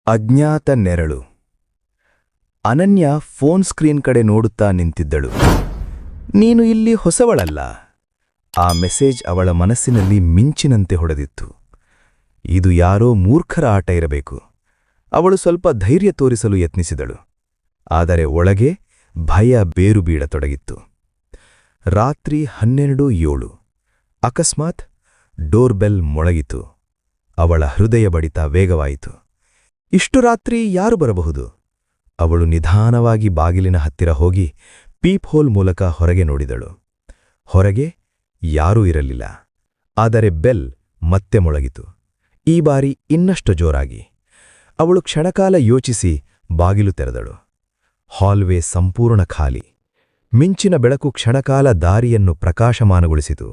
ಅಜ್ಞಾತ ನೆರಳು. ಅನನ್ಯ ಫೋನ್ ಸ್ಕ್ರೀನ್ ಕಡೆ ನೋಡುತ್ತಾ ನಿಂತಿದ್ದಳು. ನೀನು ಇಲ್ಲಿ ಹೊಸವಳಲ್ಲ. ಆ ಮೆಸೇಜ್ ಅವಳ ಮನಸ್ಸಿನಲ್ಲಿ ಮಿಂಚಿನಂತೆ ಹೊಡೆದಿತ್ತು. ಇದು ಯಾರೋ ಮೂರ್ಖರ ಆಟ ಇರಬೇಕು. ಅವಳು ಸ್ವಲ್ಪ ಧೈರ್ಯ ತೋರಿಸಲು ಯತ್ನಿಸಿದಳು. ಆದರೆ ಒಳಗೆ ಭಯ ಬೇರು ಬೀಳತೊಡಗಿತ್ತು. ರಾತ್ರಿ 12:07. ಅಕಸ್ಮಾತ್ ಡೋರ್ ಬೆಲ್ ಮೊಳಗಿತು. ಅವಳ ಹೃದಯ ಬಡಿತ ವೇಗವಾಯಿತು. ಇಷ್ಟು ರಾತ್ರಿ ಯಾರು ಬರಬಹುದು? ಅವಳು ನಿಧಾನವಾಗಿ ಬಾಗಿಲಿನ ಹತ್ತಿರ ಹೋಗಿ ಪೀಪ್ ಹೋಲ್ ಮೂಲಕ ಹೊರಗೆ ನೋಡಿದಳು. ಹೊರಗೆ ಯಾರೂ ಇರಲಿಲ್ಲ. ಆದರೆ ಬೆಲ್ ಮತ್ತೆ ಮೊಳಗಿತು. ಈ ಬಾರಿ ಇನ್ನಷ್ಟು ಜೋರಾಗಿ. ಅವಳು ಕ್ಷಣಕಾಲ ಯೋಚಿಸಿ ಬಾಗಿಲು ತೆರೆದಳು. ಹಾಲ್ವೇ ಸಂಪೂರ್ಣ ಖಾಲಿ. ಮಿಂಚಿನ ಬೆಳಕು ಕ್ಷಣಕಾಲ ದಾರಿಯನ್ನು ಪ್ರಕಾಶಮಾನಗೊಳಿಸಿತು.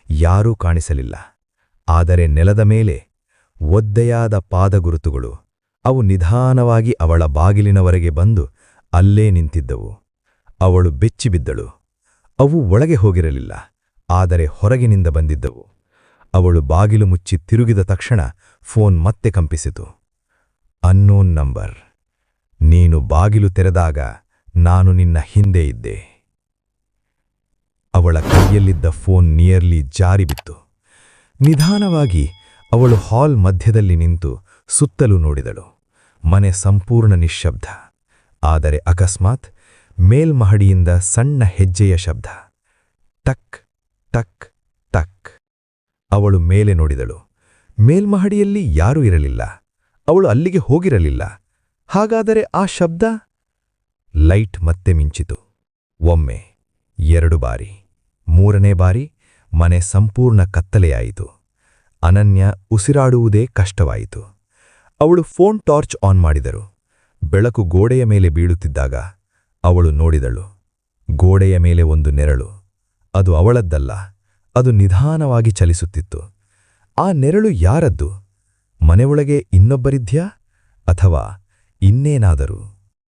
ಯಾರೂ ಕಾಣಿಸಲಿಲ್ಲ. ಆದರೆ ನೆಲದ ಮೇಲೆ ಒದ್ದೆಯಾದ ಪಾದಗುರುತುಗಳು. ಅವು ನಿಧಾನವಾಗಿ ಅವಳ ಬಾಗಿಲಿನವರೆಗೆ ಬಂದು ಅಲ್ಲೇ ನಿಂತಿದ್ದವು. ಅವಳು ಬೆಚ್ಚಿಬಿದ್ದಳು. ಅವು ಒಳಗೆ ಹೋಗಿರಲಿಲ್ಲ, ಆದರೆ ಹೊರಗಿನಿಂದ ಬಂದಿದ್ದವು. ಅವಳು ಬಾಗಿಲು ಮುಚ್ಚಿ ತಿರುಗಿದ ತಕ್ಷಣ ಫೋನ್ ಮತ್ತೆ ಕಂಪಿಸಿತು. Unknown number. ನೀನು ಬಾಗಿಲು ತೆರೆದಾಗ ನಾನು ನಿನ್ನ ಹಿಂದೆ ಇದ್ದೆ. ಅವಳ ಕೈಯಲ್ಲಿದ್ದ ಫೋನ್ ನಿಯರ್ಲಿ ಜಾರಿಬಿತ್ತು. ನಿಧಾನವಾಗಿ ಅವಳು ಹಾಲ್ ಮಧ್ಯದಲ್ಲಿ ನಿಂತು ಸುತ್ತಲೂ ನೋಡಿದಳು. ಮನೆ ಸಂಪೂರ್ಣ ನಿಶ್ಶಬ್ದ. ಆದರೆ ಅಕಸ್ಮಾತ್ ಮೇಲ್ಮಹಡಿಯಿಂದ ಸಣ್ಣ ಹೆಜ್ಜೆಯ ಶಬ್ದ. ಟಕ್ ಟಕ್ ಟಕ್. ಅವಳು ಮೇಲೆ ನೋಡಿದಳು. ಮೇಲ್ಮಹಡಿಯಲ್ಲಿ ಯಾರೂ ಇರಲಿಲ್ಲ. ಅವಳು ಅಲ್ಲಿಗೆ ಹೋಗಿರಲಿಲ್ಲ. ಹಾಗಾದರೆ ಆ ಶಬ್ದ? ಲೈಟ್ ಮತ್ತೆ ಮಿಂಚಿತು. ಒಮ್ಮೆ, 2 ಬಾರಿ, 3ನೇ ಬಾರಿ ಮನೆ ಸಂಪೂರ್ಣ ಕತ್ತಲೆಯಾಯಿತು. ಅನನ್ಯ ಉಸಿರಾಡುವುದೇ ಕಷ್ಟವಾಯಿತು. ಅವಳು ಫೋನ್ ಟಾರ್ಚ್ ಆನ್ ಮಾಡಿದರು. ಬೆಳಕು ಗೋಡೆಯ ಮೇಲೆ ಬೀಳುತ್ತಿದ್ದಾಗ ಅವಳು ನೋಡಿದಳು. ಗೋಡೆಯ ಮೇಲೆ ಒಂದು ನೆರಳು. ಅದು ಅವಳದ್ದಲ್ಲ. ಅದು ನಿಧಾನವಾಗಿ ಚಲಿಸುತ್ತಿತ್ತು. ಆ ನೆರಳು ಯಾರದ್ದು? ಮನೆಯೊಳಗೆ ಇನ್ನೊಬ್ಬರಿದ್ಯಾ ಅಥವಾ ಇನ್ನೇನಾದರೂ?